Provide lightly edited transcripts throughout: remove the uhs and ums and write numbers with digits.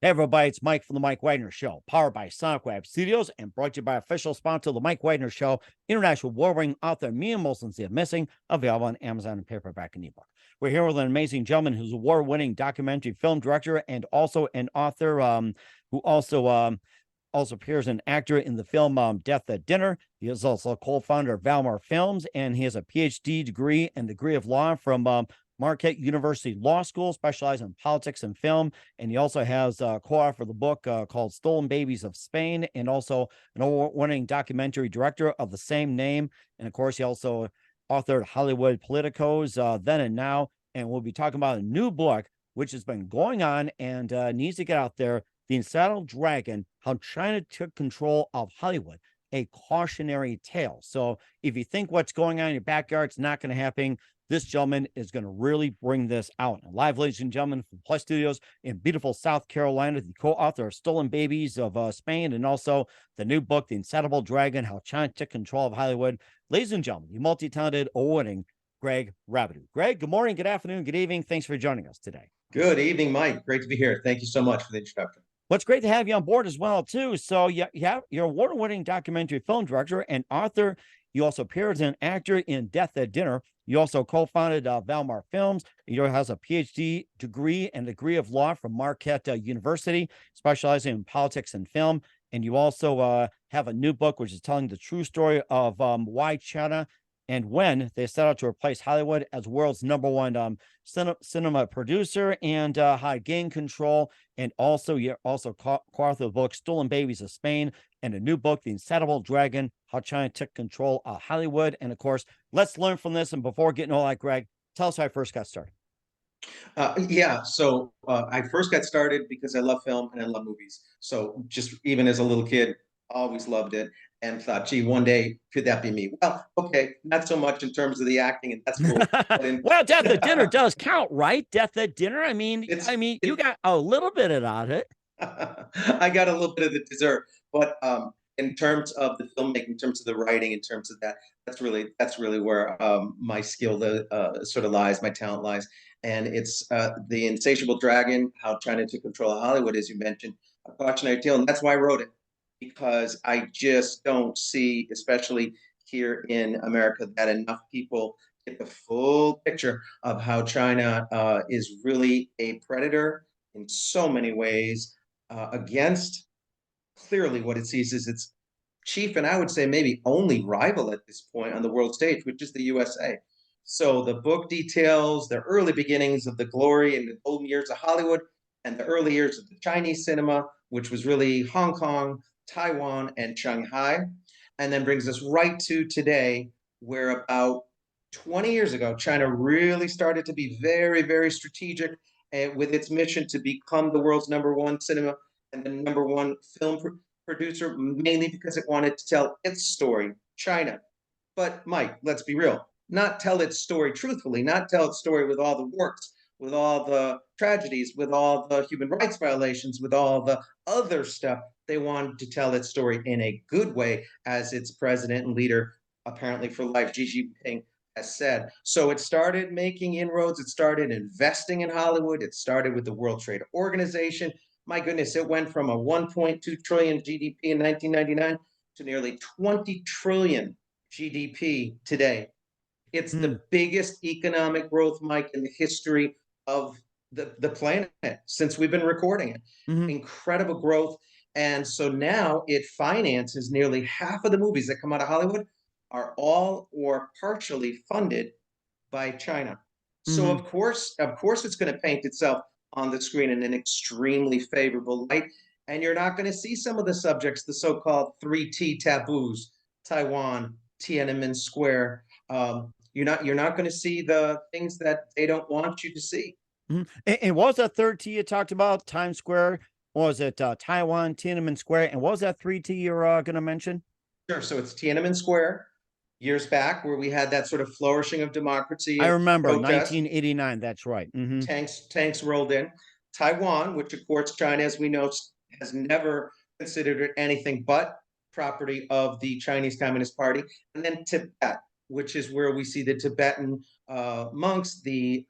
Hey everybody, it's Mike from the Mike Wagner Show, powered by Sonic Web Studios and brought to you by official sponsor of the Mike Wagner Show, international award-winning author Mia Molson's The Missing, available on Amazon and paperback and ebook. We're here with an amazing gentleman who's award-winning documentary film director and also an author who also appears an actor in the film Death at Dinner. He is also a co-founder of ValMar Films, and he has a Ph.D. degree and degree of law from Marquette University Law School, specializing in politics and film. And he also has co-authored the book called Stolen Babies of Spain, and also an award-winning documentary director of the same name. And of course, he also authored Hollywood Politicos, Then and Now. And we'll be talking about a new book, which has been going on and needs to get out there, The Insatiable Dragon, How China Took Control of Hollywood, a cautionary tale. So if you think what's going on in your backyard is not going to happen, this gentleman is going to really bring this out. And live, ladies and gentlemen, from Plus Studios in beautiful South Carolina, the co-author of Stolen Babies of Spain, and also the new book, The Insatiable Dragon, How China Took Control of Hollywood. Ladies and gentlemen, the multi-talented, award-winning Greg Rabidoux. Greg, good morning, good afternoon, good evening. Thanks for joining us today. Good evening, Mike. Great to be here. Thank you so much for the introduction. Well, it's great to have you on board as well, too. So you're award-winning documentary film director and author. You also appeared as an actor in Death at Dinner. You also co-founded ValMar Films. You has a Ph.D. degree and degree of law from Marquette University, specializing in politics and film. And you also have a new book, which is telling the true story of why China and when they set out to replace Hollywood as world's #1 cinema producer, and how to gain control. And also, you're also co-authored the book Stolen Babies of Spain, and a new book, The Insatiable Dragon, How China Took Control of Hollywood. And of course, let's learn from this. And before getting all that, Greg, tell us how I first got started. I first got started because I love film and I love movies. So just even as a little kid, always loved it and thought, gee, one day could that be me? Well, okay, not so much in terms of the acting, and that's cool. Well, Death at Dinner does count, right? Death at Dinner. I mean, you got a little bit of it. I got a little bit of the dessert, but in terms of the filmmaking, in terms of the writing, in terms of that, that's really where my skill sort of lies, my talent lies. And it's The Insatiable Dragon, How China Took Control of Hollywood, as you mentioned, a cautionary tale, and that's why I wrote it, because I just don't see, especially here in America, that enough people get the full picture of how China is really a predator in so many ways against clearly what it sees as its chief, and I would say maybe only rival at this point on the world stage, which is the USA. So the book details the early beginnings of the glory and the golden years of Hollywood and the early years of the Chinese cinema, which was really Hong Kong, Taiwan, and Shanghai, and then brings us right to today, where about 20 years ago, China really started to be very, very strategic with its mission to become the world's #1 cinema and the #1 film producer, mainly because it wanted to tell its story, China. But Mike, let's be real, not tell its story truthfully, not tell its story with all the warts, with all the tragedies, with all the human rights violations, with all the other stuff. They wanted to tell its story in a good way, as its president and leader, apparently for life, Xi Jinping, has said. So it started making inroads. It started investing in Hollywood. It started with the World Trade Organization. My goodness, it went from a 1.2 trillion GDP in 1999 to nearly 20 trillion GDP today. It's the biggest economic growth, Mike, in the history of the planet since we've been recording it. Incredible growth. And so now it finances nearly half of the movies that come out of Hollywood are all or partially funded by China. So of course it's going to paint itself on the screen in an extremely favorable light. And you're not going to see some of the subjects, the so-called 3T taboos, Taiwan, Tiananmen Square. You're not going to see the things that they don't want you to see. And what was that third T you talked about? Times Square? What was it? Taiwan, Tiananmen Square? And what was that 3T you're going to mention? Sure. So it's Tiananmen Square, years back, where we had that sort of flourishing of democracy. I remember 1989. That's right. Tanks rolled in. Taiwan, which of course China, as we know, has never considered it anything but property of the Chinese Communist Party. And then Tibet, which is where we see the Tibetan monks, the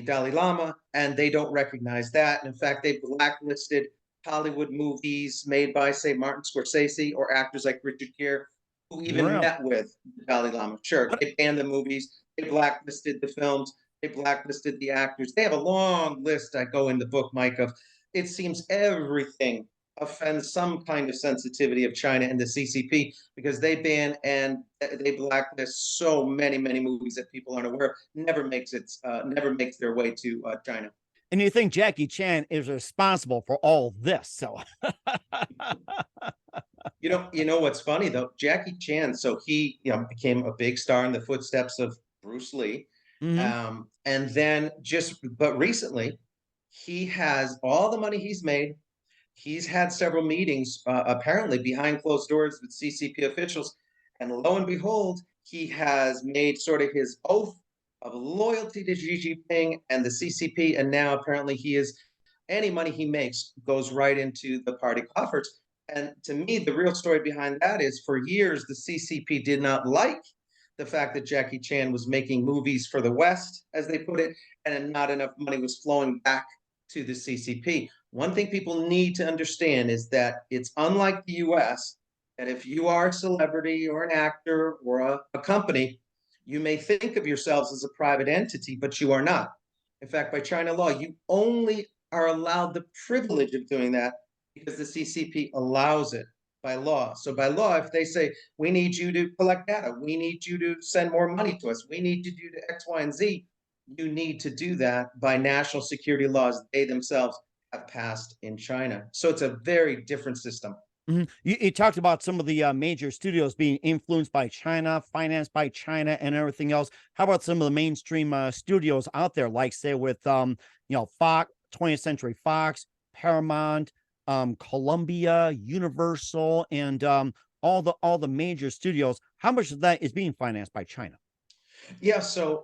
Dalai Lama, and they don't recognize that. And in fact, they blacklisted Hollywood movies made by, say, Martin Scorsese or actors like Richard Gere, who even Really? met with the Dalai Lama. Sure, What? they banned the movies, they blacklisted the films, they blacklisted the actors. They have a long list I go in the book, Mike, of it seems everything offends some kind of sensitivity of China and the CCP because they ban and they blacklist so many movies that people aren't aware of. Never makes their way to China. And you think Jackie Chan is responsible for all this? So, You know what's funny though? Jackie Chan, so he, became a big star in the footsteps of Bruce Lee. mhm. And then but recently, he has all the money he's made. He's had several meetings, apparently behind closed doors with CCP officials. And lo and behold, he has made sort of his oath of loyalty to Xi Jinping and the CCP. And now apparently any money he makes goes right into the party coffers. And to me, the real story behind that is for years, the CCP did not like the fact that Jackie Chan was making movies for the West, as they put it, and not enough money was flowing back to the CCP. One thing people need to understand is that it's unlike the US, that if you are a celebrity or an actor or a company, you may think of yourselves as a private entity, but you are not. In fact, by China law, you only are allowed the privilege of doing that because the CCP allows it by law. So by law, if they say, we need you to collect data, we need you to send more money to us, we need to do X, Y, and Z, you need to do that by national security laws they themselves have passed in China. So it's a very different system. Mhm. You talked about some of the major studios being influenced by China, financed by China, and everything else. How about some of the mainstream studios out there, like say with Fox, 20th Century Fox, Paramount, Columbia, Universal, and all the major studios? How much of that is being financed by China? Yeah, so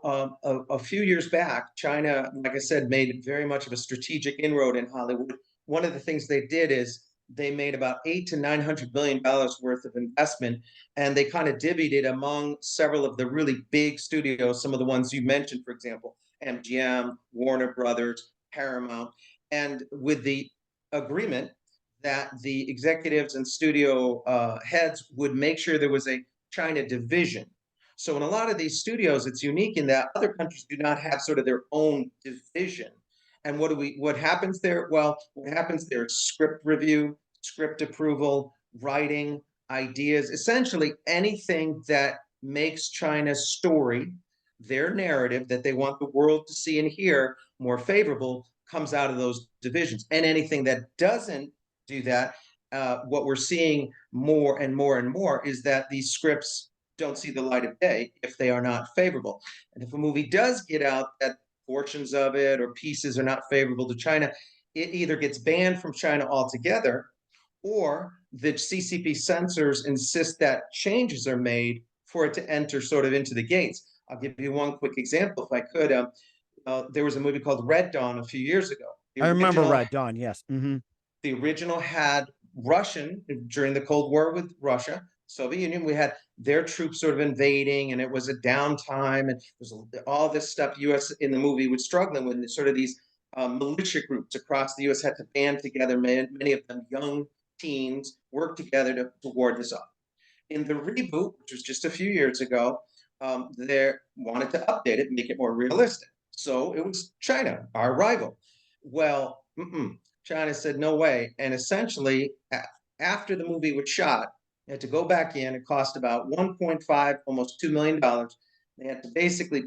a few years back, China, like I said, made very much of a strategic inroad in Hollywood. One of the things they did is they made about $800 to $900 billion worth of investment, and they kind of divvied it among several of the really big studios, some of the ones you mentioned, for example, MGM, Warner Brothers, Paramount, and with the agreement that the executives and studio heads would make sure there was a China division. So in a lot of these studios, it's unique in that other countries do not have sort of their own division. And what happens there? Well, what happens there is script review, script approval, writing, ideas, essentially anything that makes China's story, their narrative that they want the world to see and hear more favorable comes out of those divisions. And anything that doesn't do that, what we're seeing more and more and more is that these scripts don't see the light of day if they are not favorable. And if a movie does get out that portions of it or pieces are not favorable to China, it either gets banned from China altogether or the CCP censors insist that changes are made for it to enter sort of into the gates. I'll give you one quick example if I could. There was a movie called Red Dawn a few years ago. I remember Red Dawn. Yes. Hmm. The original had Russian during the Cold War with Russia, Soviet Union. We had their troops sort of invading, and it was a downtime, and there's all this stuff. U.S. in the movie was struggling with sort of these militia groups across the U.S. had to band together. Many of them young teens worked together to ward this off. In the reboot, which was just a few years ago, they wanted to update it, make it more realistic. So it was China, our rival. Well, China said no way, and essentially, after the movie was shot, they had to go back in. It cost about 1.5, almost $2 million. They had to basically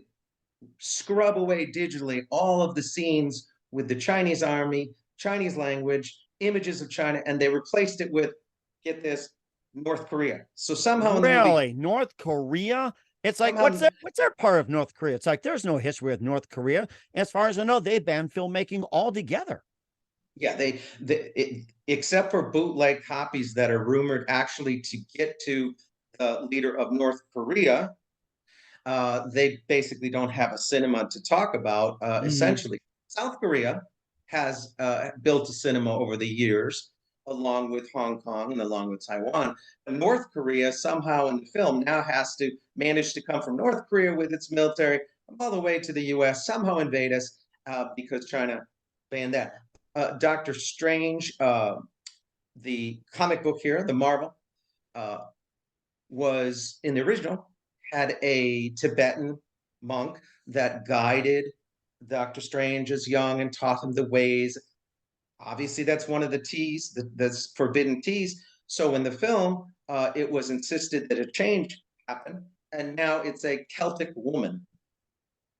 scrub away digitally all of the scenes with the Chinese army, Chinese language, images of China, and they replaced it with, get this, North Korea. So somehow in the movie, Really, North Korea? It's like somehow, what's their part of North Korea? It's like there's no history with North Korea. As far as I know, they banned filmmaking altogether. yeah, except for bootleg copies that are rumored actually to get to the leader of North Korea, they basically don't have a cinema to talk about. Hmm. Essentially, South Korea has built a cinema over the years, along with Hong Kong and along with Taiwan. But North Korea somehow in the film now has to manage to come from North Korea with its military all the way to the U.S., somehow invade us because China banned that. Doctor Strange, the comic book here, the Marvel, uh, was in the original, had a Tibetan monk that guided Doctor Strange as young and taught him the ways. Obviously, that's one of the T's, that's forbidden T's. So in the film, it was insisted that a change happen, and now it's a Celtic woman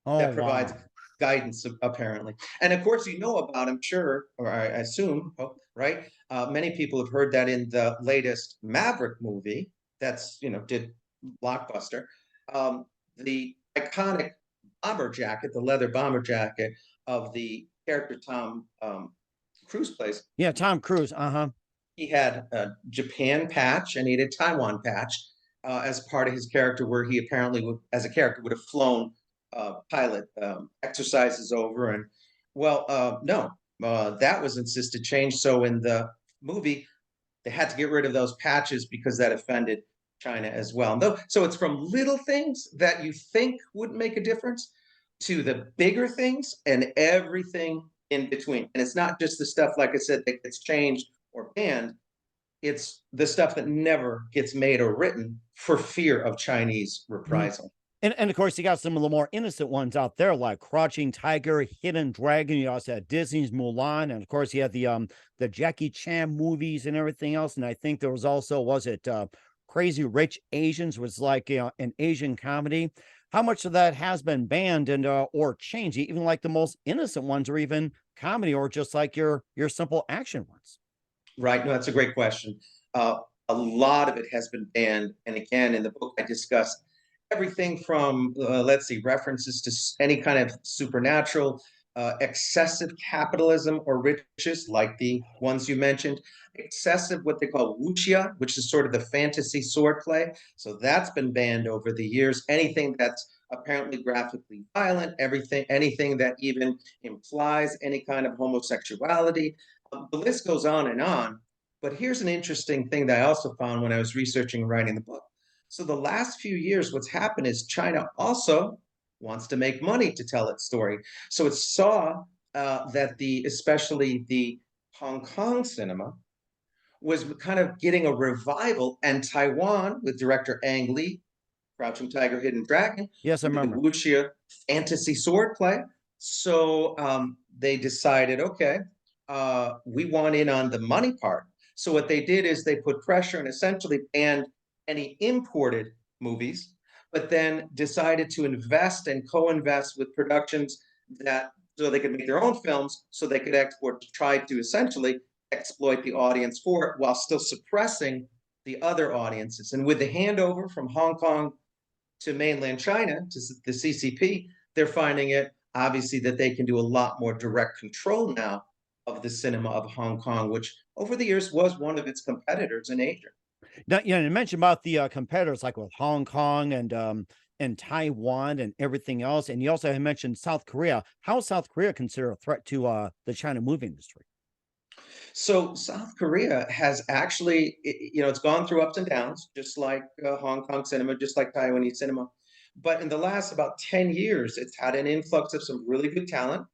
Oh, that provides wow. guidance, apparently. And of course, you know about, I'm sure, or I assume, right? Many people have heard that in the latest Maverick movie, that's, did blockbuster. The iconic bomber jacket, the leather bomber jacket of the character Tom Cruise plays, Yeah, Tom Cruise. Uh-huh. he had a Japan patch and he had a Taiwan patch as part of his character, where he apparently would, as a character, would have flown pilot exercises over. And well, no, that was insisted change. So in the movie, they had to get rid of those patches because that offended China as well. No, so it's from little things that you think would make a difference to the bigger things and everything in between. And it's not just the stuff, like I said, that gets changed or banned. It's the stuff that never gets made or written for fear of Chinese Mhm. reprisal. And of course, you got some of the more innocent ones out there, like Crouching Tiger, Hidden Dragon. You also had Disney's Mulan, and of course, you had the Jackie Chan movies and everything else. And I think there was also, was it Crazy Rich Asians, was like, an Asian comedy. How much of that has been banned and or changed? Even like the most innocent ones, or even comedy, or just like your simple action ones. Right. No, that's a great question. Uh, a lot of it has been banned. And again, in the book, I discuss everything from, let's see, references to any kind of supernatural, excessive capitalism or riches, like the ones you mentioned, excessive, what they call wuxia, which is sort of the fantasy swordplay. So that's been banned over the years. Anything that's apparently graphically violent, anything that even implies any kind of homosexuality. The list goes on and on. But here's an interesting thing that I also found when I was researching and writing the book. So the last few years, what's happened is China also wants to make money to tell its story. So it saw that especially the Hong Kong cinema was kind of getting a revival, and Taiwan with director Ang Lee, Crouching Tiger, Hidden Dragon, Yes, I with the remember. wuxia fantasy swordplay. So they decided, okay, we want in on the money part. So what they did is they put pressure and essentially banned any imported movies, but then decided to invest and co-invest with productions that, so they could make their own films, so they could export, to try to essentially exploit the audience for it while still suppressing the other audiences. And with the handover from Hong Kong to mainland China, to the CCP, they're finding it obviously that they can do a lot more direct control now of the cinema of Hong Kong, which over the years was one of its competitors in Asia. Now, you mentioned about the competitors, like with Hong Kong and Taiwan and everything else, and you also had mentioned South Korea. How is South Korea considered a threat to the China movie industry? So South Korea has actually, it's gone through ups and downs, just like Hong Kong cinema, just like Taiwanese cinema. But in the last about 10 years, it's had an influx of some really good talent.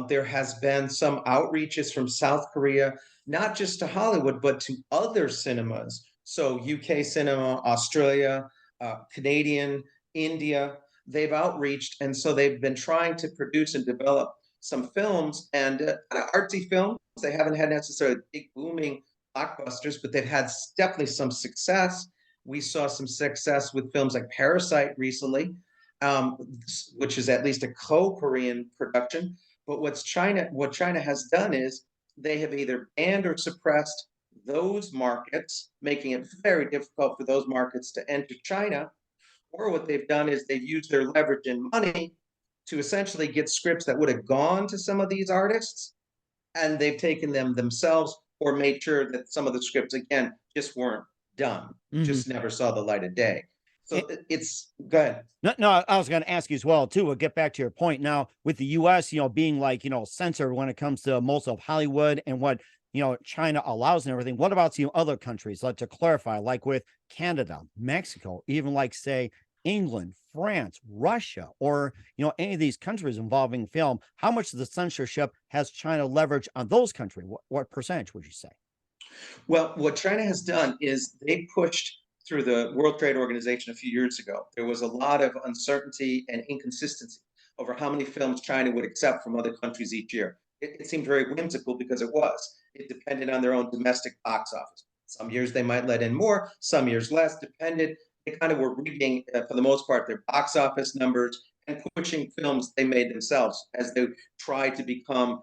There has been some outreaches from South Korea, not just to Hollywood, but to other cinemas. So UK cinema, Australia, Canadian, India, they've outreached. And so they've been trying to produce and develop some films, and kind of artsy films. They haven't had necessarily big booming blockbusters, but they've had definitely some success. We saw some success with films like Parasite recently, um, which is at least a co-Korean production. But what China has done is they have either banned or suppressed those markets, making it very difficult for those markets to enter China. Or what they've done is they've used their leverage and money to essentially get scripts that would have gone to some of these artists, and they've taken them themselves, or made sure that some of the scripts again just weren't done, Hmm. just never saw the light of day. So it's good. No, no, I was going to ask you as well too. We'll get back to your point now with the U.S. Being like censored when it comes to most of Hollywood and what China allows and everything. What about other countries? Like, to clarify, like with Canada, Mexico, even like say England, France, Russia, or any of these countries involving film, how much of the censorship has China leverage on those countries? What percentage would you say? Well, what China has done is they pushed through the World Trade Organization a few years ago. There was a lot of uncertainty and inconsistency over how many films China would accept from other countries each year. It seemed very whimsical because it was. It depended on their own domestic box office. Some years they might let in more, some years less, depended. They kind of were reading, for the most part, their box office numbers and pushing films they made themselves as they tried to become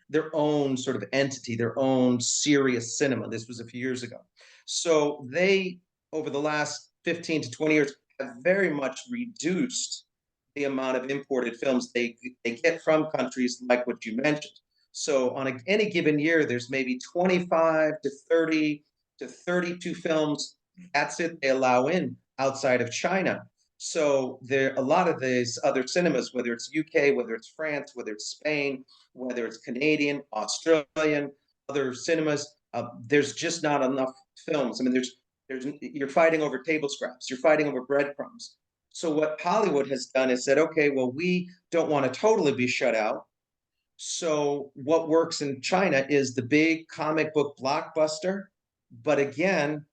their own sort of entity, their own serious cinema. This was a few years ago. So they, over the last 15 to 20 years, have very much reduced the amount of imported films they get from countries like what you mentioned. So on any given year, there's maybe 25 to 30 to 32 films. That's it they allow in outside of China. So there a lot of these other cinemas, whether it's UK, whether it's France, whether it's Spain, whether it's Canadian, Australian, other cinemas, there's just not enough films. I mean, you're fighting over table scraps, you're fighting over breadcrumbs. So what Hollywood has done is said, okay, well, we don't want to totally be shut out. So what works in China is the big comic book blockbuster, but again,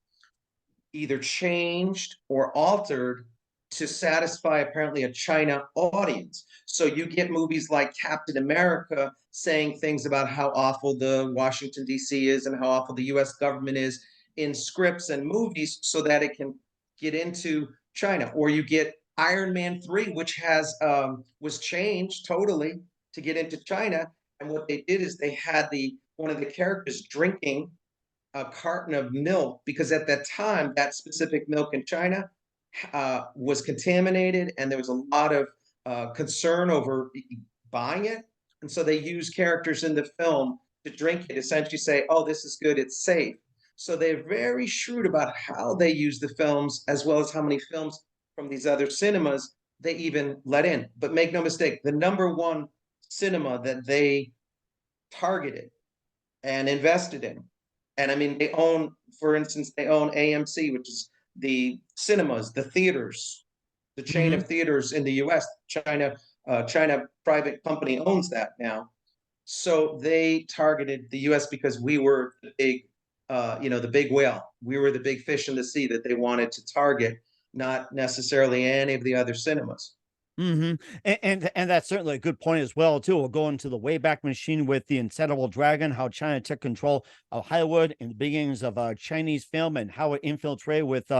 either changed or altered to satisfy apparently a China audience. So you get movies like Captain America saying things about how awful the Washington, D.C. is and how awful the U.S. government is in scripts and movies so that it can get into China. Or you get Iron Man 3, which was changed totally to get into China. And what they did is they had one of the characters drinking a carton of milk because at that time, that specific milk in China was contaminated, and there was a lot of concern over buying it. And so they use characters in the film to drink it, essentially say, oh, this is good, it's safe. So they're very shrewd about how they use the films, as well as how many films from these other cinemas they even let in. But make no mistake, the number one cinema that they targeted and invested in, and I mean, they own, for instance, they own AMC, which is the cinemas, the theaters, the chain Mm-hmm. of theaters in the U.S. China private company owns that now. So they targeted the U.S. because we were the big, the big whale. We were the big fish in the sea that they wanted to target, not necessarily any of the other cinemas. Mm-hmm. And that's certainly a good point as well, too. We'll go into the Wayback Machine with the Insatiable Dragon, how China took control of Hollywood in the beginnings of Chinese film and how it infiltrated with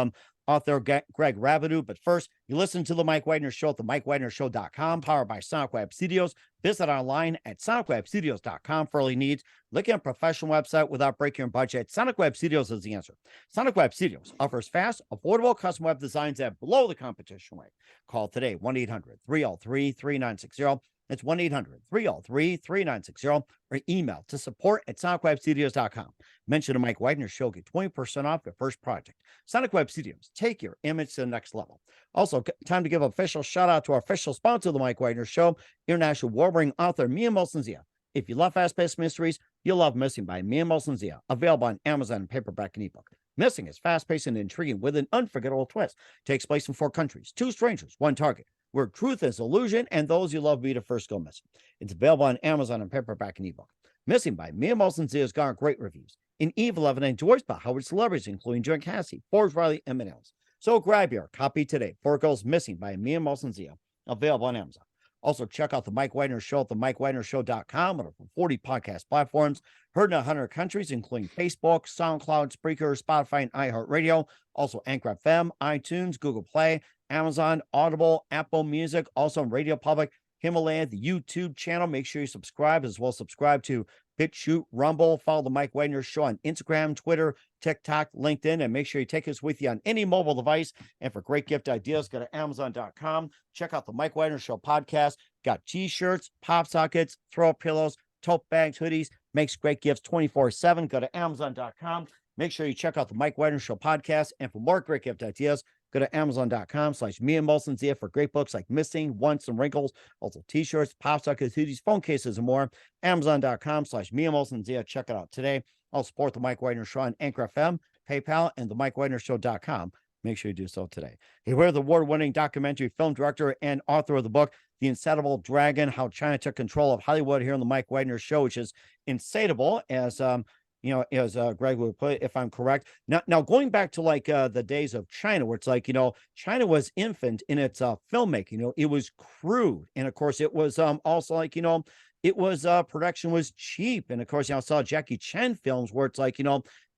author Greg Rabidoux. But first, you listen to the Mike Wagner Show at the MikeWagnerShow.com, powered by Sonic Web Studios. Visit online at SonicWebStudios.com for all your needs. Looking at a professional website without breaking your budget, Sonic Web Studios is the answer. Sonic Web Studios offers fast, affordable custom web designs at below the competition rate. Call today, 1-800-303-3960. That's 1-800-303-3960, or email to support@sonicwebstudios.com. Mention the Mike Wagner Show, get 20% off your first project. Sonic Web Studios, take your image to the next level. Also, time to give an official shout out to our official sponsor of the Mike Wagner Show, international award-winning author Mia Molson-Zia. If you love fast-paced mysteries, you'll love Missing by Mia Molson-Zia, available on Amazon in paperback and ebook. Missing is fast-paced and intriguing with an unforgettable twist. Takes place in 4 countries, 2 strangers, 1 target, where truth is illusion and those you love be the first go missing. It's available on Amazon in paperback and ebook. Missing by Mia Molson-Zia has garnered great reviews. In Eve 11 and endorsed by Howard celebrities, including John Cassie, Forbes Riley, and many others. So grab your copy today. 4 Girls Missing by Mia Molson-Zia, available on Amazon. Also, check out the Mike Wagner Show at the MikeWagnerShow.com on over 40 podcast platforms. Heard in 100 countries, including Facebook, SoundCloud, Spreaker, Spotify, and iHeartRadio. Also, Anchor FM, iTunes, Google Play, Amazon, Audible, Apple Music, also on Radio Public, Himalaya, the YouTube channel. Make sure you subscribe, as well as subscribe to BitChute, Rumble. Follow the Mike Wagner Show on Instagram, Twitter, TikTok, LinkedIn, and make sure you take us with you on any mobile device. And for great gift ideas, go to Amazon.com. Check out the Mike Wagner Show podcast. Got t-shirts, pop sockets, throw pillows, tote bags, hoodies. Makes great gifts 24/7. Go to Amazon.com. Make sure you check out the Mike Wagner Show podcast. And for more great gift ideas, go to Amazon.com/Mia Molson-Zia for great books like Missing, Once, and Wrinkles. Also t-shirts, pop sockets, hoodies, phone cases, and more. Amazon.com/Mia Molson-Zia. Check it out today. I'll support the Mike Wagner Show on Anchor FM, PayPal, and the MikeWagnerShow.com Make sure you do so today. Hey, we're the award-winning documentary film director and author of the book, The Insatiable Dragon, How China Took Control of Hollywood, here on the Mike Wagner Show, which is insatiable, as as Greg would put it, if I'm correct. Now going back to like the days of China, where it's like, China was infant in its filmmaking. It was crude, and of course it was also like, it was production was cheap, and of course, I saw Jackie Chan films where it's like,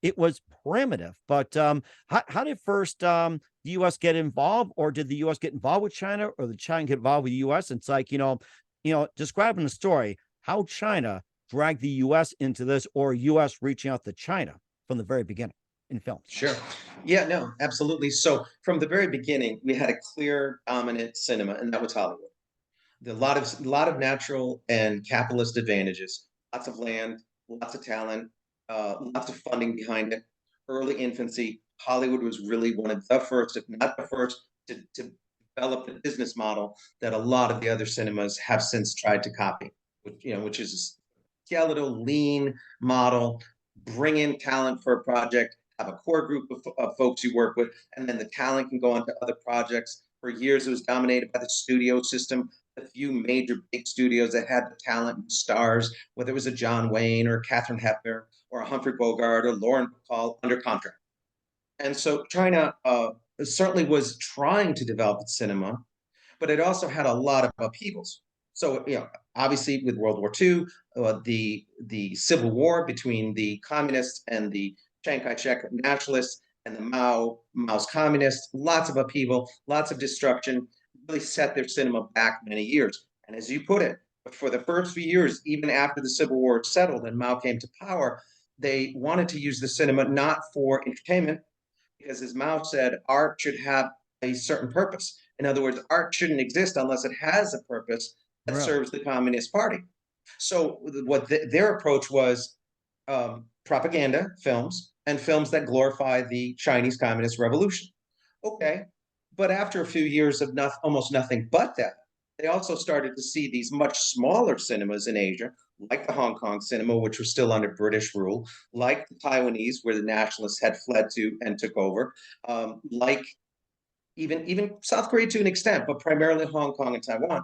it was primitive. But how did first the U.S. get involved, or did the U.S. get involved with China, or the China get involved with the U.S.? It's like, describing the story, how China dragged the U.S. into this, or U.S. reaching out to China from the very beginning in films. Sure. Yeah, no, absolutely. So from the very beginning, we had a clear dominant cinema, and that was Hollywood. A lot of natural and capitalist advantages, lots of land, lots of talent, lots of funding behind it. Early infancy, Hollywood was really one of the first, if not the first, to develop the business model that a lot of the other cinemas have since tried to copy, which is a skeletal, lean model. Bring in talent for a project, have a core group of folks you work with, and then the talent can go on to other projects. For years, it was dominated by the studio system. A few major big studios that had the talent and stars, whether it was a John Wayne or Katharine Hepburn or a Humphrey Bogart or Lauren Bacall, under contract. And so China certainly was trying to develop its cinema, but it also had a lot of upheavals. So, obviously with World War II, the civil war between the communists and the Chiang Kai-shek nationalists and the Mao's communists, lots of upheaval, lots of destruction, really set their cinema back many years. And as you put it, for the first few years, even after the Civil War settled and Mao came to power, they wanted to use the cinema not for entertainment, because as Mao said, art should have a certain purpose. In other words, art shouldn't exist unless it has a purpose that Really? serves the Communist Party. So what their approach was, propaganda films and films that glorify the Chinese Communist Revolution. Okay, but after a few years of almost nothing but that, they also started to see these much smaller cinemas in Asia, like the Hong Kong cinema, which was still under British rule, like the Taiwanese, where the nationalists had fled to and took over, like even South Korea to an extent, but primarily Hong Kong and Taiwan.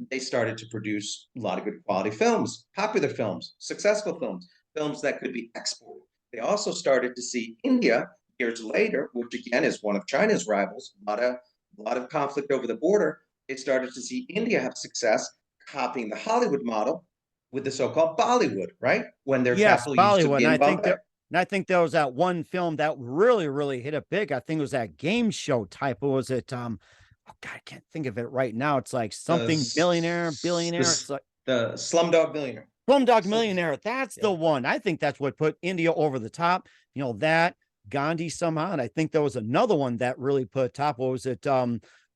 They started to produce a lot of good quality films, popular films, successful films, films that could be exported. They also started to see India years later, which again is one of China's rivals, a lot of conflict over the border. They started to see India have success copying the Hollywood model with the so-called Bollywood, right? When their Yes, capital used to Bollywood. be in Bombay. And I think there was that one film that really, really hit it big. I think it was that game show type. What was it? Oh God, I can't think of it right now. It's like something millionaire, billionaire. It's like The Slumdog Millionaire. Slumdog So, Millionaire. That's yeah. the one. I think that's what put India over the top. That Gandhi somehow. And I think there was another one that really put top. What was it?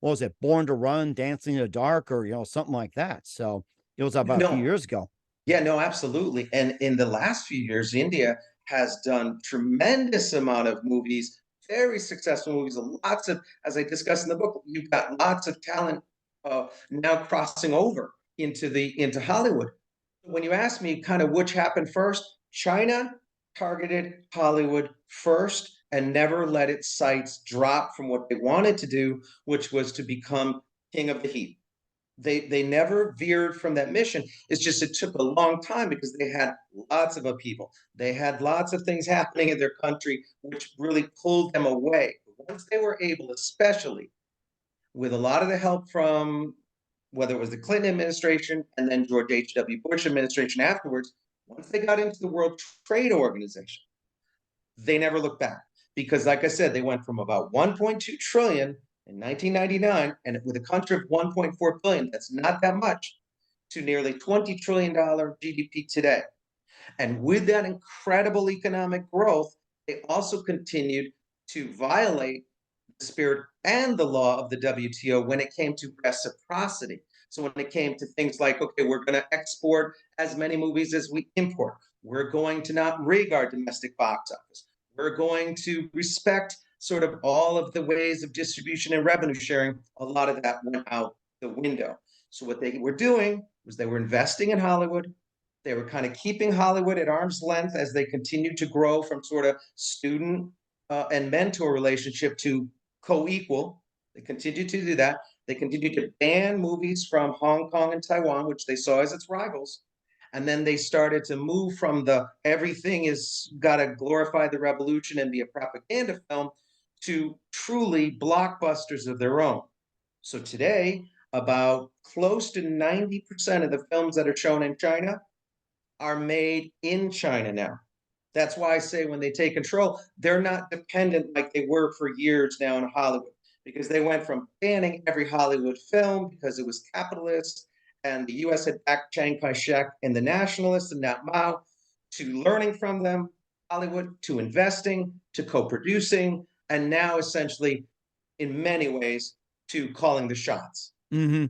What was it? Born to Run, Dancing in the Dark, or something like that. So it was about a few No, years ago. yeah, no, absolutely. And in the last few years, India has done tremendous amount of movies, very successful movies, lots of, as I discussed in the book, you've got lots of talent now crossing over into Hollywood. When you ask me kind of which happened first, China targeted Hollywood first and never let its sights drop from what they wanted to do, which was to become king of the heat. They never veered from that mission. It's just it took a long time because they had lots of upheaval. They had lots of things happening in their country, which really pulled them away. Once they were able, especially with a lot of the help from whether it was the Clinton administration and then George H.W. Bush administration afterwards, once they got into the World Trade Organization, they never looked back. Because like I said, they went from about 1.2 trillion in 1999, and with a country of 1.4 billion, that's not that much, to nearly $20 trillion GDP today. And with that incredible economic growth, they also continued to violate the spirit and the law of the WTO when it came to reciprocity. So when it came to things like, okay, we're going to export as many movies as we import. We're going to not rig our domestic box office. We're going to respect sort of all of the ways of distribution and revenue sharing. A lot of that went out the window. So what they were doing was they were investing in Hollywood. They were kind of keeping Hollywood at arm's length as they continued to grow from sort of student and mentor relationship to co-equal. They continue to do that. They continue to ban movies from Hong Kong and Taiwan, which they saw as its rivals. And then they started to move from the everything is got to glorify the revolution and be a propaganda film to truly blockbusters of their own. So today, about close to 90% of the films that are shown in China are made in China now. That's why I say when they take control, they're not dependent like they were for years now in Hollywood, because they went from banning every Hollywood film because it was capitalist and the US had backed Chiang Kai-shek and the nationalists and now Mao, to learning from them, Hollywood, to investing, to co-producing, and now essentially, in many ways, to calling the shots. Mm-hmm.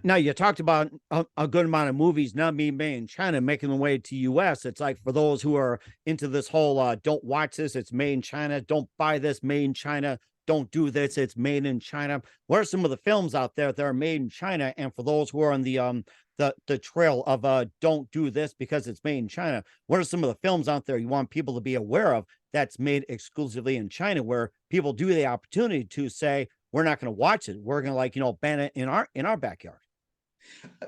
Now, you talked about a good amount of movies not being made in China making their way to US. It's like, for those who are into this whole don't watch this, it's made in China, don't buy this, made in China, don't do this, it's made in China. What are some of the films out there that are made in China? And for those who are on the trail of don't do this because it's made in China, what are some of the films out there you want people to be aware of that's made exclusively in China, where people do the opportunity to say, we're not going to watch it, we're going to, like, ban it in our backyard?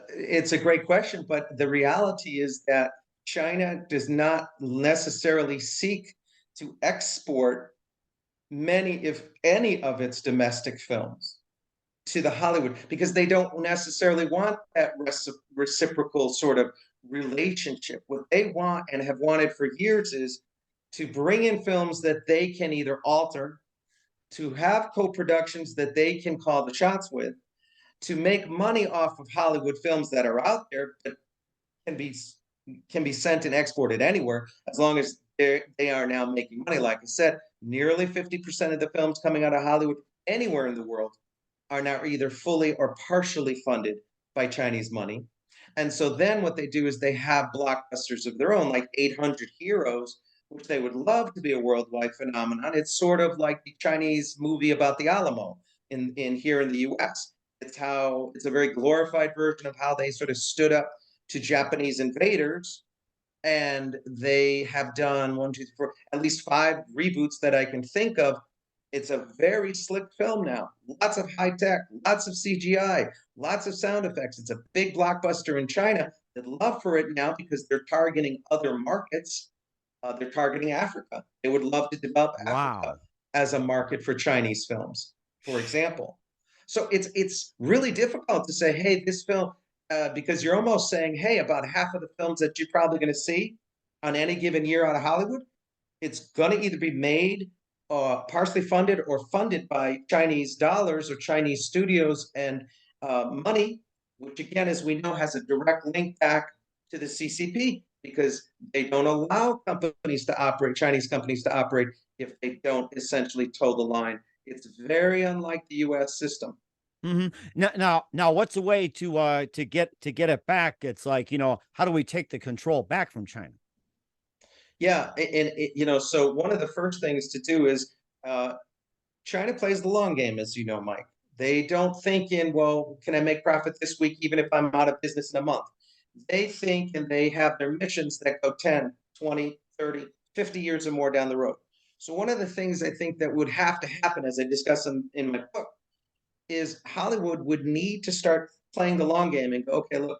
It's a great question, but the reality is that China does not necessarily seek to export many, if any, of its domestic films to the Hollywood, because they don't necessarily want that reciprocal sort of relationship. What they want and have wanted for years is to bring in films that they can either alter, to have co-productions that they can call the shots with, to make money off of Hollywood films that are out there, but can be sent and exported anywhere, as long as they are now making money. Like I said, nearly 50% of the films coming out of Hollywood anywhere in the world are now either fully or partially funded by Chinese money. And so then what they do is they have blockbusters of their own, like 800 Heroes, which they would love to be a worldwide phenomenon. It's sort of like the Chinese movie about the Alamo in here in the US. It's a very glorified version of how they sort of stood up to Japanese invaders. And they have done one, two, three, four, at least 5 reboots that I can think of. It's a very slick film now. Lots of high tech, lots of CGI, lots of sound effects. It's a big blockbuster in China. They'd love for it now because they're targeting other markets. They're targeting Africa. They would love to develop Africa Wow. as a market for Chinese films, for example. So it's really difficult to say, hey, this film, because you're almost saying, hey, about half of the films that you're probably going to see on any given year out of Hollywood, it's going to either be made partially funded or funded by Chinese dollars or Chinese studios and money, which again, as we know, has a direct link back to the CCP, because they don't allow companies to operate, Chinese companies to operate, if they don't essentially toe the line. It's very unlike the US system. Mm-hmm. Now, what's a way to get it back? It's like, how do we take the control back from China? Yeah, so one of the first things to do is uh, China plays the long game, as you know, Mike. They don't think in, well, can I make profit this week, even if I'm out of business in a month? They think, and they have their missions that go 10, 20, 30, 50 years or more down the road. So one of the things I think that would have to happen, as I discuss in my book, is Hollywood would need to start playing the long game and go, okay, look,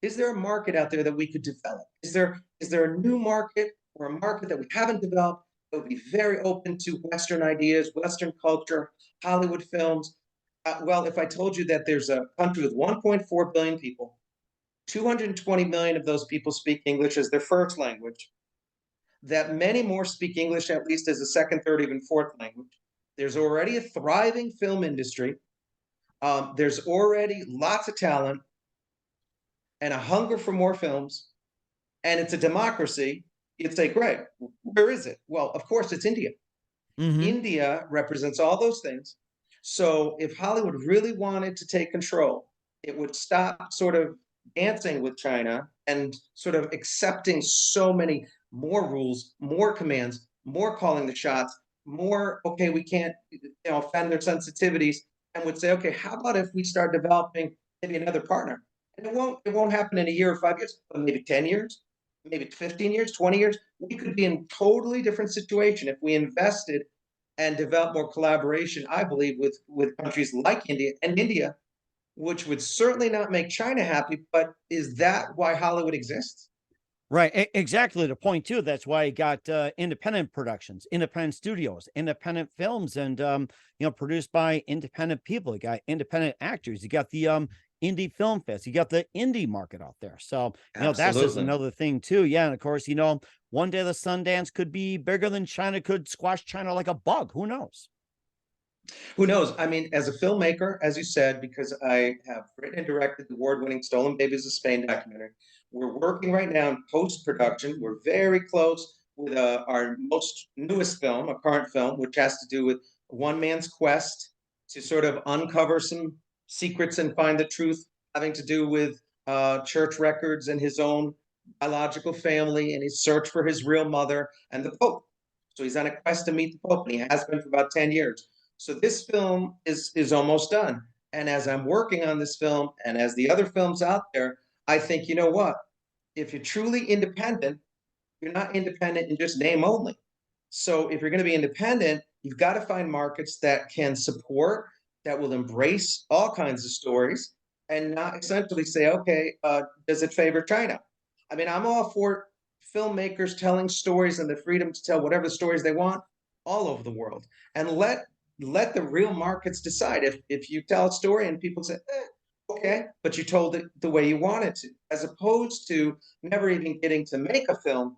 is there a market out there that we could develop? Is there a new market or a market that we haven't developed that would be very open to Western ideas, Western culture, Hollywood films? Well, if I told you that there's a country with 1.4 billion people, 220 million of those people speak English as their first language, that many more speak English at least as a second, third, even fourth language. There's already a thriving film industry. There's already lots of talent and a hunger for more films, and it's a democracy. You'd say, Greg, where is it? Well, of course, it's India. Mm-hmm. India represents all those things. So if Hollywood really wanted to take control, it would stop sort of dancing with China and sort of accepting so many more rules, more commands, more calling the shots, more, okay, we can't offend their sensitivities, and would say, okay, how about if we start developing maybe another partner? And it won't happen in a year or 5 years, but maybe 10 years, maybe 15 years, 20 years. We could be in a totally different situation if we invested and develop more collaboration, I believe, with countries like India, which would certainly not make China happy. But is that why Hollywood exists? Right, exactly the point too. That's why you got independent productions, independent studios, independent films, and produced by independent people. You got independent actors. You got the indie film fest. You got the indie market out there. So that's just Absolutely. another thing too. Yeah, and of course, one day the Sundance could be bigger than China, could squash China like a bug. Who knows? Who knows? I mean, as a filmmaker, as you said, because I have written and directed the award-winning "Stolen Babies of Spain" documentary, we're working right now in post-production. We're very close with our most newest film, a current film, which has to do with one man's quest to sort of uncover some secrets and find the truth, having to do with church records and his own biological family and his search for his real mother and the Pope. So he's on a quest to meet the Pope, and he has been for about 10 years. So this film is almost done. And as I'm working on this film, and as the other films out there, I think, you know what? If you're truly independent, you're not independent in just name only. So if you're going to be independent, you've got to find markets that can support, that will embrace all kinds of stories, and not essentially say, okay, does it favor China? I mean, I'm all for filmmakers telling stories and the freedom to tell whatever stories they want all over the world, and let the real markets decide. If you tell a story and people say, okay, but you told it the way you wanted to, as opposed to never even getting to make a film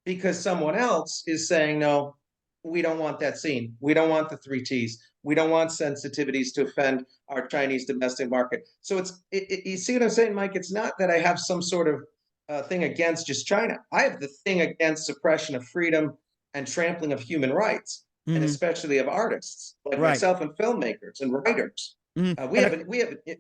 because someone else is saying, no, we don't want that scene. We don't want the three T's. We don't want sensitivities to offend our Chinese domestic market. So you see what I'm saying, Mike? It's not that I have some sort of thing against just China. I have the thing against suppression of freedom and trampling of human rights, and Mhm. especially of artists like Right. myself and filmmakers and writers. Mhm.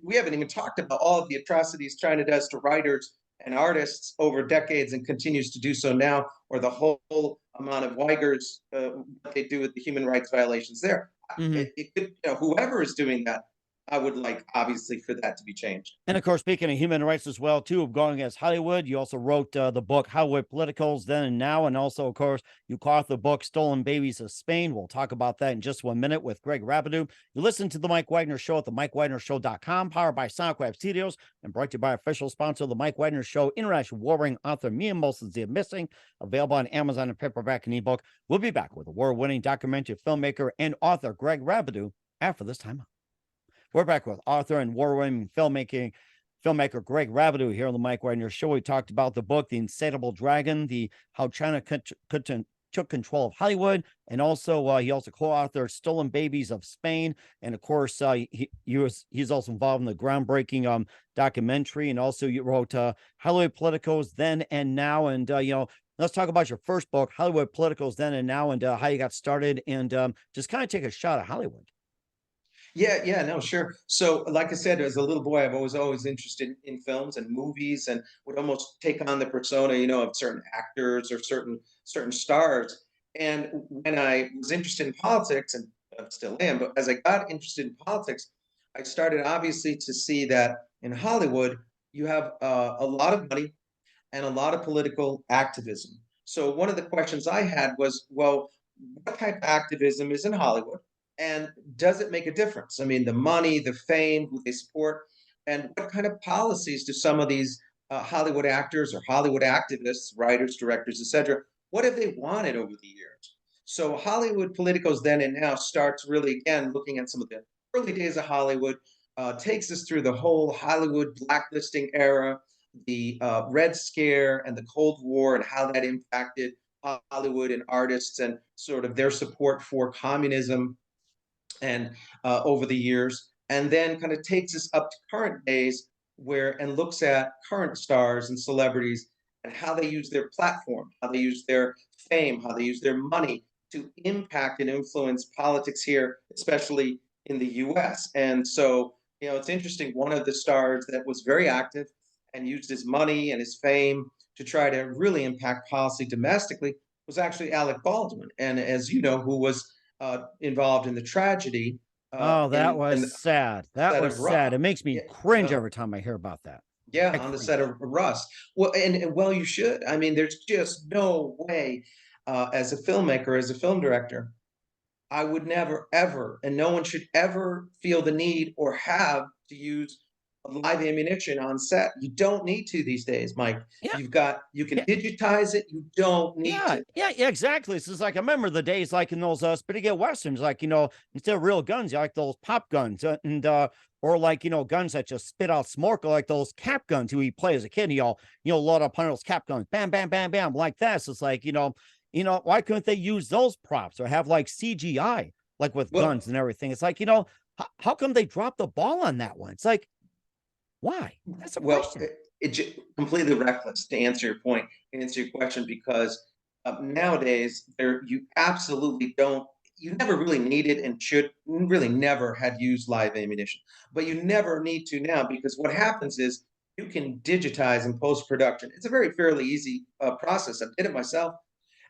We haven't even talked about all of the atrocities China does to writers and artists over decades and continues to do so now, or the whole amount of Uyghurs, what they do with the human rights violations there. Mhm. It could, whoever is doing that, I would like obviously for that to be changed. And of course, speaking of human rights as well, too, of going against Hollywood, you also wrote the book Hollywood Politicos Then and Now, and also, of course, you co-authored the book Stolen Babies of Spain. We'll talk about that in just 1 minute with Greg Rabidoux. You listen to the Mike Wagner Show at the MikeWagnerShow.com, powered by SoundCloud Studios, and brought to you by official sponsor of the Mike Wagner Show, international war-ring author Mia Molson's The Missing, available on Amazon and paperback and ebook. We'll be back with award-winning documentary filmmaker and author Greg Rabidoux after this time. We're back with author and war-winning filmmaker Greg Rabidoux here on the Mike Wagner Show. We talked about the book, The Insatiable Dragon, how China took control of Hollywood, and also he also co-authored Stolen Babies of Spain, and of course he's also involved in the groundbreaking documentary, and also you wrote Hollywood Politicos Then and Now, and let's talk about your first book, Hollywood Politicos Then and Now, and how you got started, and just kind of take a shot at Hollywood. Yeah, no, sure. So, like I said, as a little boy, I've always interested in films and movies, and would almost take on the persona, of certain actors or certain stars. And when I was interested in politics, and I still am, but as I got interested in politics, I started obviously to see that in Hollywood you have a lot of money and a lot of political activism. So one of the questions I had was, well, what type of activism is in Hollywood? And does it make a difference? I mean, the money, the fame, who they support, and what kind of policies do some of these Hollywood actors or Hollywood activists, writers, directors, etc., what have they wanted over the years? So Hollywood Politicos Then and Now starts really, again, looking at some of the early days of Hollywood, takes us through the whole Hollywood blacklisting era, the Red Scare and the Cold War, and how that impacted Hollywood and artists and sort of their support for communism and over the years, and then kind of takes us up to current days where and looks at current stars and celebrities and how they use their platform, how they use their fame, how they use their money to impact and influence politics here, especially in the US. And so, it's interesting. One of the stars that was very active and used his money and his fame to try to really impact policy domestically was actually Alec Baldwin. And as you know, who was involved in the tragedy Oh, that in was the sad. That set was of Rust. sad. It makes me Yeah, cringe every time I hear about that. yeah, I on the set cringe. of Rust. Well, and well, you should. I mean, there's just no way, as a filmmaker, as a film director, I would never, ever, and no one should ever feel the need or have to use live ammunition on set. You don't need to these days, Mike. Yeah. You can Yeah. digitize it. You don't need Yeah, to. yeah, exactly. It's just like I remember the days like in those spaghetti westerns, like instead of real guns, you like those pop guns and or like guns that just spit out smoke, or like those cap guns who we play as a kid. Load up on those cap guns, bam, bam, bam, bam, like that. So it's like why couldn't they use those props or have like CGI like with Well, guns and everything? It's like how come they dropped the ball on that one? It's like why? That's a well, question. completely reckless to answer your point, answer your question, because nowadays there you absolutely don't. You never really needed and should really never had used live ammunition, but you never need to now because what happens is you can digitize in post production. It's a very fairly easy process. I did it myself,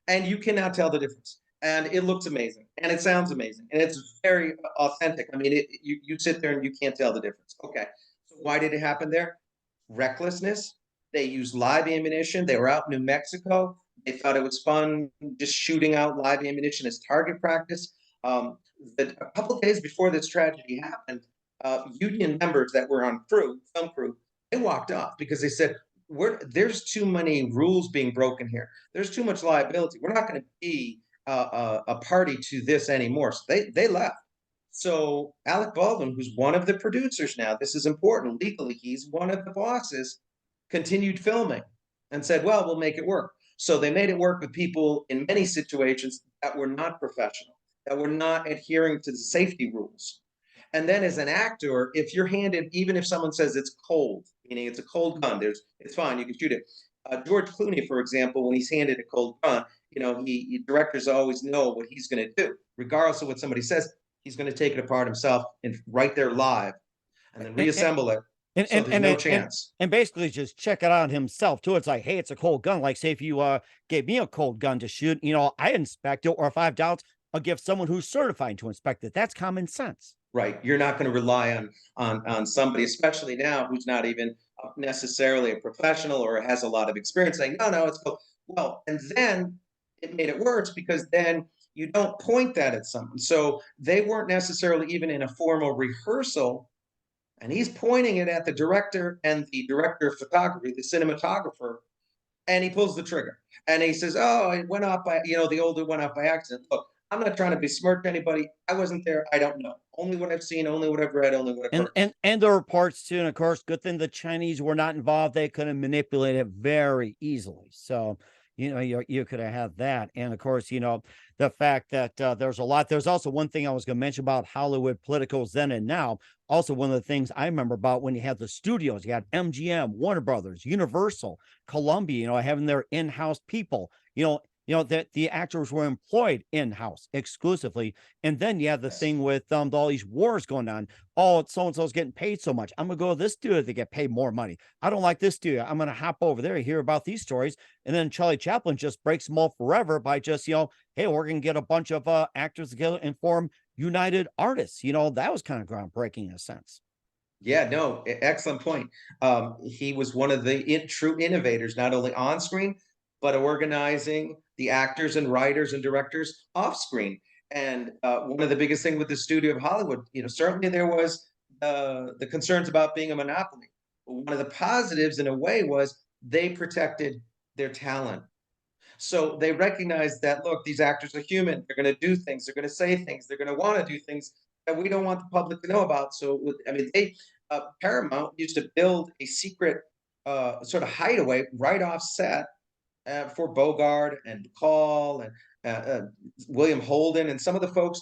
and you cannot tell the difference. And it looks amazing, and it sounds amazing, and it's very authentic. I mean, you sit there and you can't tell the difference. Okay, so why did it happen there? Recklessness. They used live ammunition. They were out in New Mexico. They thought it was fun just shooting out live ammunition as target practice. A couple of days before this tragedy happened, union members that were on film crew, they walked off because they said, there's too many rules being broken here. There's too much liability. We're not going to be a party to this anymore. So they left. So Alec Baldwin, who's one of the producers now, this is important legally, he's one of the bosses, continued filming and said, well, we'll make it work. So they made it work with people in many situations that were not professional, that were not adhering to the safety rules. And then as an actor, if you're handed, even if someone says it's cold, meaning it's a cold gun, it's fine, you can shoot it. George Clooney, for example, when he's handed a cold gun, directors always know what he's going to do, regardless of what somebody says. He's going to take it apart himself and right there live, and then And, reassemble it. and So and there's and no and, and, chance. and basically just check it out himself too. It's like, hey, it's a cold gun. Like, say if you gave me a cold gun to shoot, I inspect it, or if I have doubts, I'll give someone who's certified to inspect it. That's common sense. Right. You're not going to rely on somebody, especially now, who's not even necessarily a professional or has a lot of experience, saying, no, no, it's cool. Well, and then it made it worse because then you don't point that at someone. So they weren't necessarily even in a formal rehearsal, and he's pointing it at the director and the director of photography, the cinematographer, and he pulls the trigger. And he says, oh, it went off by, the older went off by accident. Look, I'm not trying to besmirch anybody. I wasn't there. I don't know. Only what I've seen, only what I've read, only what I've And heard. and and the reports too, and of course, good thing the Chinese were not involved. They could have manipulated it very easily. So, you could have had that. And of course, the fact that there's a lot. There's also one thing I was going to mention about Hollywood politicos then and now. Also, one of the things I remember about when you had the studios, you had MGM, Warner Brothers, Universal, Columbia, having their in-house people, that the actors were employed in-house exclusively. And then you have the Yes. thing with all these wars going on. Oh, so and so's getting paid so much. I'm gonna go to this studio to get paid more money. I don't like this studio. I'm gonna hop over there, hear about these stories. And then Charlie Chaplin just breaks them all forever by just, hey, we're gonna get a bunch of actors together and form United Artists. That was kind of groundbreaking in a sense. Yeah, no, excellent point. He was one of the true innovators, not only on screen, but organizing the actors and writers and directors off screen. And one of the biggest thing with the studio of Hollywood, certainly there was the concerns about being a monopoly. But one of the positives, in a way, was they protected their talent. So they recognize that, look, these actors are human. They're going to do things. They're going to say things. They're going to want to do things that we don't want the public to know about. So, I mean, Paramount used to build a secret sort of hideaway right off set for Bogart and Bacall and William Holden and some of the folks.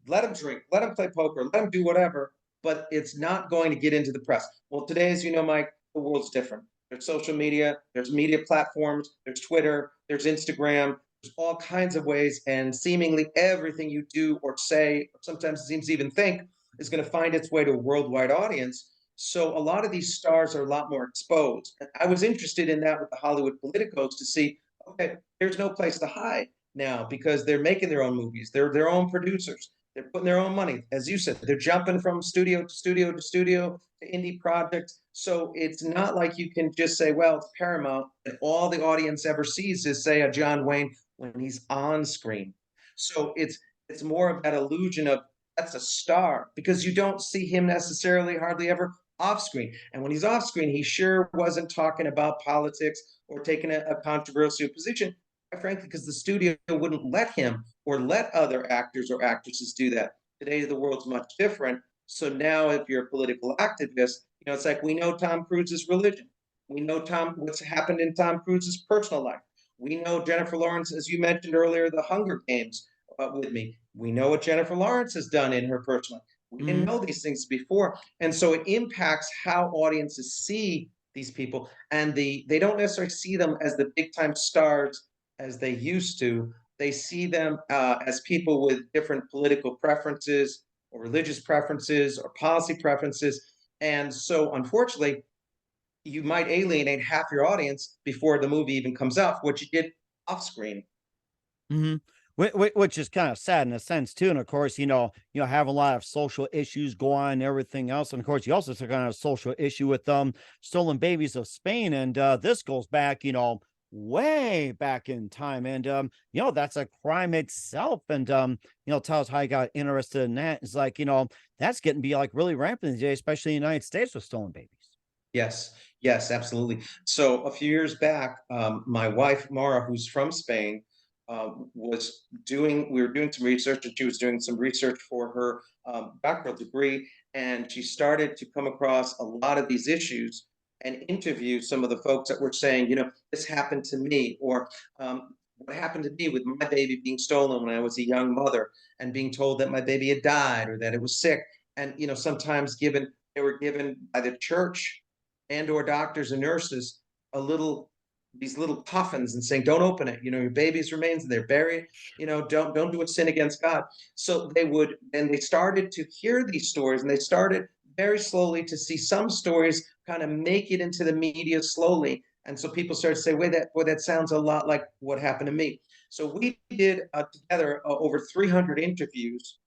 Let them drink, let them play poker, let them do whatever, but it's not going to get into the press. Well, today, as you know, Mike, the world's different. There's social media, there's media platforms, there's Twitter, there's Instagram, there's all kinds of ways, and seemingly everything you do or say, or sometimes it seems even think, is going to find its way to a worldwide audience. So a lot of these stars are a lot more exposed. And I was interested in that with the Hollywood Politicos to see, okay, there's no place to hide now because they're making their own movies. They're their own producers. They're putting their own money. As you said, they're jumping from studio to studio to studio to indie projects. So it's not like you can just say, well, it's Paramount, and all the audience ever sees is, say, a John Wayne when he's on screen. So it's it's more of that illusion of that's a star, because you don't see him necessarily hardly ever off screen. And when he's off screen, he sure wasn't talking about politics or taking a controversial position, quite frankly, because the studio wouldn't let him or let other actors or actresses do that. Today, the world's much different. So now, if you're a political activist, it's like we know Tom Cruise's religion. We know what's happened in Tom Cruise's personal life. We know Jennifer Lawrence, as you mentioned earlier, the Hunger Games with me. We know what Jennifer Lawrence has done in her personal life. We didn't know these things before. And so it impacts how audiences see these people. And they don't necessarily see them as the big time stars as they used to. They see them as people with different political preferences or religious preferences or policy preferences. And so, unfortunately, you might alienate half your audience before the movie even comes out for what you did off screen. Mhm. Which is kind of sad in a sense too, and of course, have a lot of social issues go on and everything else, and of course, you also took on a social issue with stolen babies of Spain, and this goes back, way back in time, and that's a crime itself, and tell us how you got interested in that. It's like that's getting to be like really rampant today, especially in the United States with stolen babies. Yes, yes, absolutely. So a few years back, my wife Mara, who's from Spain, we were doing some research, and she was doing some research for her doctoral degree, and she started to come across a lot of these issues and interview some of the folks that were saying, this happened to me, or what happened to me with my baby being stolen when I was a young mother, and being told that my baby had died or that it was sick, and sometimes they were given by the church and or doctors and nurses these little coffins and saying, don't open it, your baby's remains, and they're buried, don't do a sin against God. So they started to hear these stories, and they started very slowly to see some stories kind of make it into the media slowly. And so people started to say, wait, that sounds a lot like what happened to me. So we did together over 300 interviews,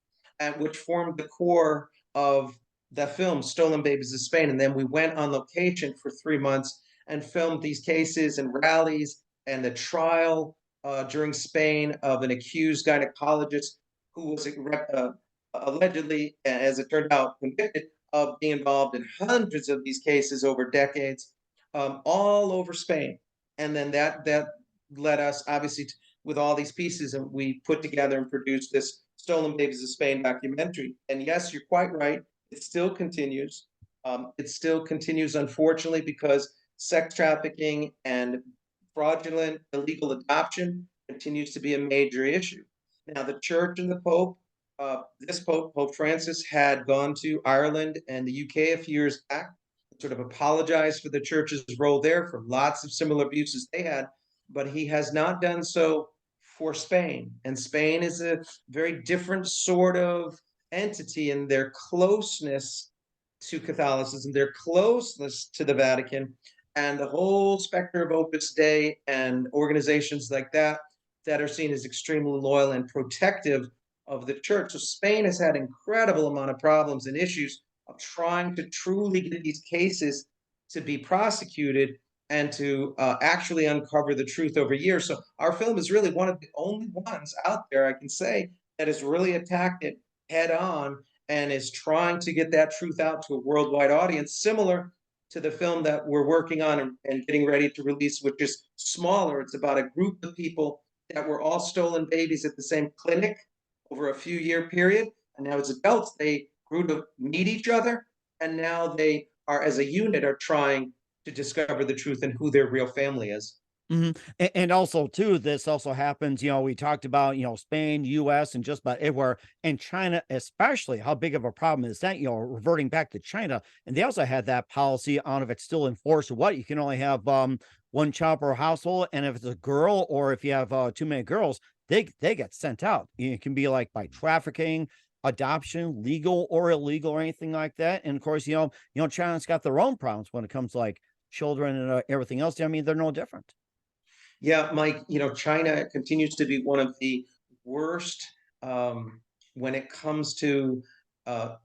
which formed the core of the film Stolen Babies of Spain. And then we went on location for 3 months and filmed these cases and rallies and the trial during Spain of an accused gynecologist who was allegedly, as it turned out, convicted of being involved in hundreds of these cases over decades, all over Spain. And then that led us, obviously, with all these pieces, and we put together and produced this Stolen Babies of Spain documentary. And yes, you're quite right. It still continues. It still continues, unfortunately, because sex trafficking and fraudulent illegal adoption continues to be a major issue. Now, the church and the Pope, this Pope, Pope Francis, had gone to Ireland and the UK a few years back, sort of apologized for the church's role there for lots of similar abuses they had, but he has not done so for Spain. And Spain is a very different sort of entity in their closeness to Catholicism, their closeness to the Vatican, and the whole specter of Opus Dei and organizations like that are seen as extremely loyal and protective of the church. So Spain has had incredible amount of problems and issues of trying to truly get these cases to be prosecuted and to actually uncover the truth over years. So our film is really one of the only ones out there, I can say, that has really attacked it head on and is trying to get that truth out to a worldwide audience, similar to the film that we're working on and getting ready to release, which is smaller. It's about a group of people that were all stolen babies at the same clinic over a few year period. And now as adults, they grew to meet each other. And now they are, as a unit, are trying to discover the truth and who their real family is. And also too, this also happens, we talked about, Spain, US, and just about everywhere, and China especially. How big of a problem is that, reverting back to China? And they also had that policy on if it's still enforced or what, you can only have one child per household, and if it's a girl or if you have too many girls, they get sent out. It can be like by trafficking, adoption, legal or illegal or anything like that. And of course, China's got their own problems when it comes to like children and everything else. I mean, they're no different. Yeah, Mike, China continues to be one of the worst when it comes to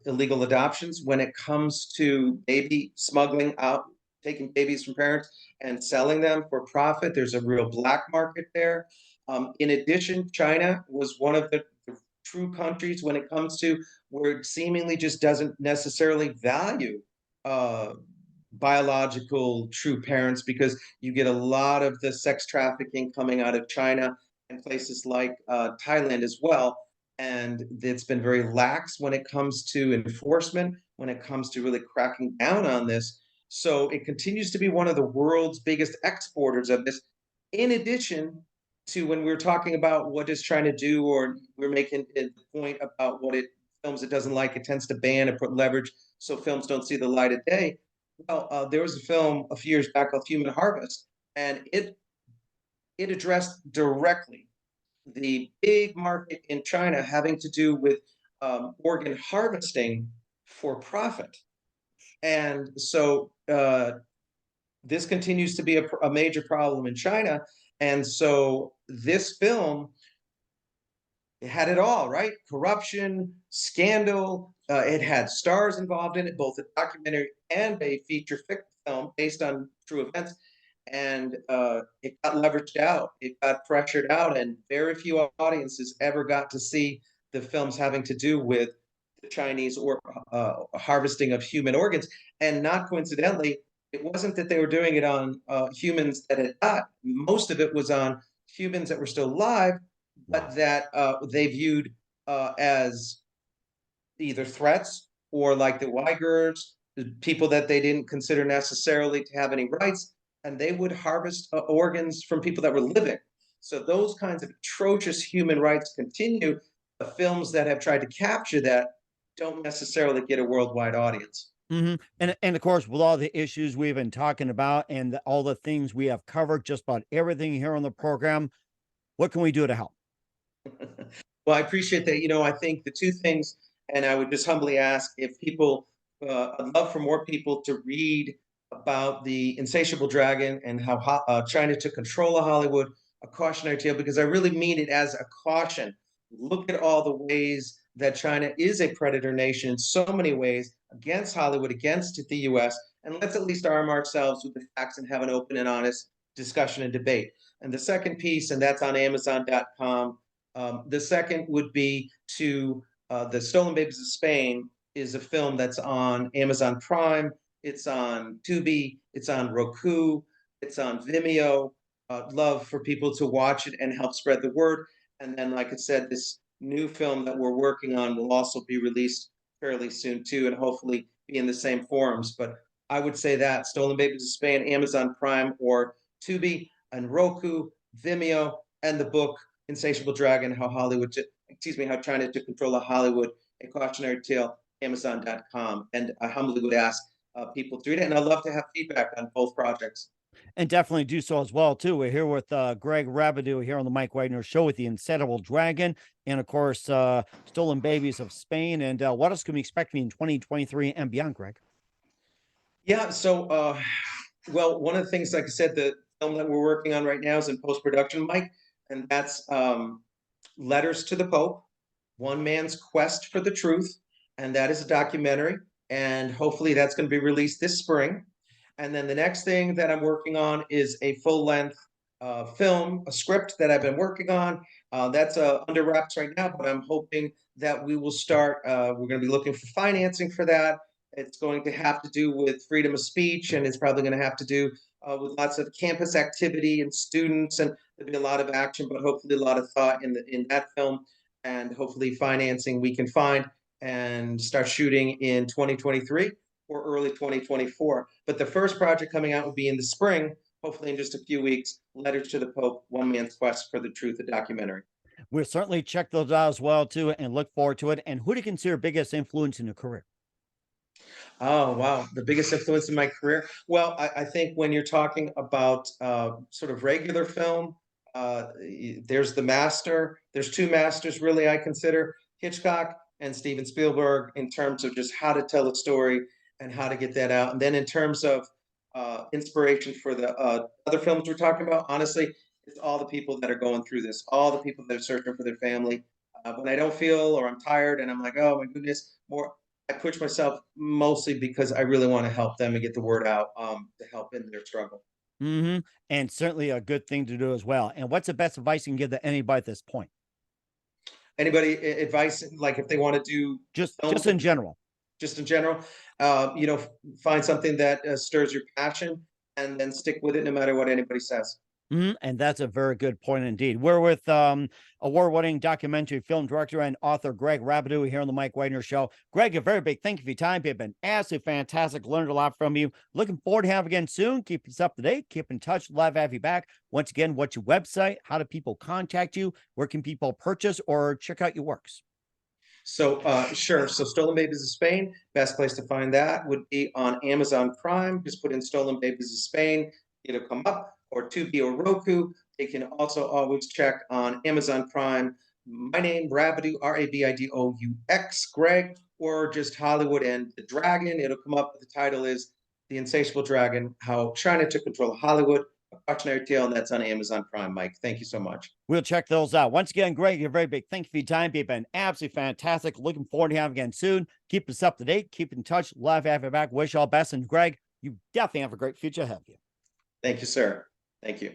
illegal adoptions, when it comes to baby smuggling out, taking babies from parents and selling them for profit. There's a real black market there. In addition, China was one of the true countries when it comes to where it seemingly just doesn't necessarily value uh, biological true parents, because you get a lot of the sex trafficking coming out of China and places like Thailand as well. And it's been very lax when it comes to enforcement, when it comes to really cracking down on this. So it continues to be one of the world's biggest exporters of this. In addition to when we're talking about what it's trying to do, or we're making the point about what it films it doesn't like, it tends to ban and put leverage so films don't see the light of day. Well, there was a film a few years back called Human Harvest, and it addressed directly the big market in China having to do with organ harvesting for profit. And so this continues to be a major problem in China. And so this film, it had it all, right? Corruption, scandal. It had stars involved in it, both a documentary and a feature fiction film based on true events. And it got leveraged out, it got pressured out, and very few audiences ever got to see the films having to do with the Chinese or harvesting of human organs. And not coincidentally, it wasn't that they were doing it on humans that had died. Most of it was on humans that were still alive, but that they viewed as either threats or like the Uyghurs, the people that they didn't consider necessarily to have any rights, and they would harvest organs from people that were living. So those kinds of atrocious human rights continue. The films that have tried to capture that don't necessarily get a worldwide audience. And of course, with all the issues we've been talking about and all the things we have covered, just about everything here on the program, what can we do to help? Well, I appreciate that. I think the two things, and I would just humbly ask if people, I'd love for more people to read about the Insatiable Dragon and how China took control of Hollywood, a cautionary tale, because I really mean it as a caution. Look at all the ways that China is a predator nation in so many ways against Hollywood, against the US, and let's at least arm ourselves with the facts and have an open and honest discussion and debate. And the second piece, and that's on Amazon.com. The second would be to The Stolen Babies of Spain is a film that's on Amazon Prime. It's on Tubi. It's on Roku. It's on Vimeo. Love for people to watch it and help spread the word. And then, like I said, this new film that we're working on will also be released fairly soon too, and hopefully be in the same forums. But I would say that Stolen Babies of Spain, Amazon Prime or Tubi, and Roku, Vimeo, and the book Insatiable Dragon, how China took control of Hollywood, a cautionary tale, Amazon.com. And I humbly would ask people to read it. And I'd love to have feedback on both projects. And definitely do so as well too. We're here with Greg Rabidoux here on the Mike Widener Show with the Insatiable Dragon, and of course, Stolen Babies of Spain. And what else can we expect in 2023 and beyond, Greg? Yeah, so well, one of the things, like I said, the film that we're working on right now is in post-production, Mike, and that's Letters to the Pope, One Man's Quest for the Truth, and that is a documentary, and hopefully that's going to be released this spring. And then the next thing that I'm working on is a full-length film, a script that I've been working on. That's under wraps right now, but I'm hoping that we will start. We're going to be looking for financing for that. It's going to have to do with freedom of speech, and it's probably going to have to do with lots of campus activity and students, and there'll be a lot of action, but hopefully a lot of thought in that film, and hopefully financing we can find and start shooting in 2023 or early 2024. But the first project coming out would be in the spring, hopefully in just a few weeks. Letters to the Pope, One Man's Quest for the Truth, a documentary. We'll certainly check those out as well too, and look forward to it. And who do you consider biggest influence in your career? Oh, wow. The biggest influence in my career. Well, I think when you're talking about sort of regular film, there's the master. There's two masters, really, I consider Hitchcock and Steven Spielberg, in terms of just how to tell a story and how to get that out. And then in terms of inspiration for the other films we're talking about, honestly, it's all the people that are going through this, all the people that are searching for their family. When I don't feel, or I'm tired and I'm like, oh my goodness, more I push myself mostly because I really want to help them and get the word out to help in their struggle. And certainly a good thing to do as well. And what's the best advice you can give to anybody at this point? Anybody advice, like if they want to do Just films in general. just in general, you know, find something that stirs your passion and then stick with it no matter what anybody says. And that's a very good point indeed. We're with award-winning documentary film director and author Greg Rabidoux here on the Mike Wagner Show. Greg, a very big thank you for your time. You've been absolutely fantastic. Learned a lot from you. Looking forward to having you again soon. Keep us up to date. Keep in touch. Love to have you back. Once again, what's your website? How do people contact you? Where can people purchase or check out your works? So sure. So Stolen Babies of Spain, best place to find that would be on Amazon Prime. Just put in Stolen Babies of Spain, it'll come up, or Tubi or Roku. They can also always check on Amazon Prime. My name, Rabidoux, Rabidoux, Greg, or just Hollywood and the Dragon. It'll come up. The title is The Insatiable Dragon, How China Took Control of Hollywood, a cautionary tale, and that's on Amazon Prime, Mike. Thank you so much. We'll check those out. Once again, Greg, you're very big. Thank you for your time. You've been absolutely fantastic. Looking forward to having you again soon. Keep us up to date. Keep in touch. Love to have you back. Wish you all best. And Greg, you definitely have a great future ahead of you. Thank you, sir. Thank you.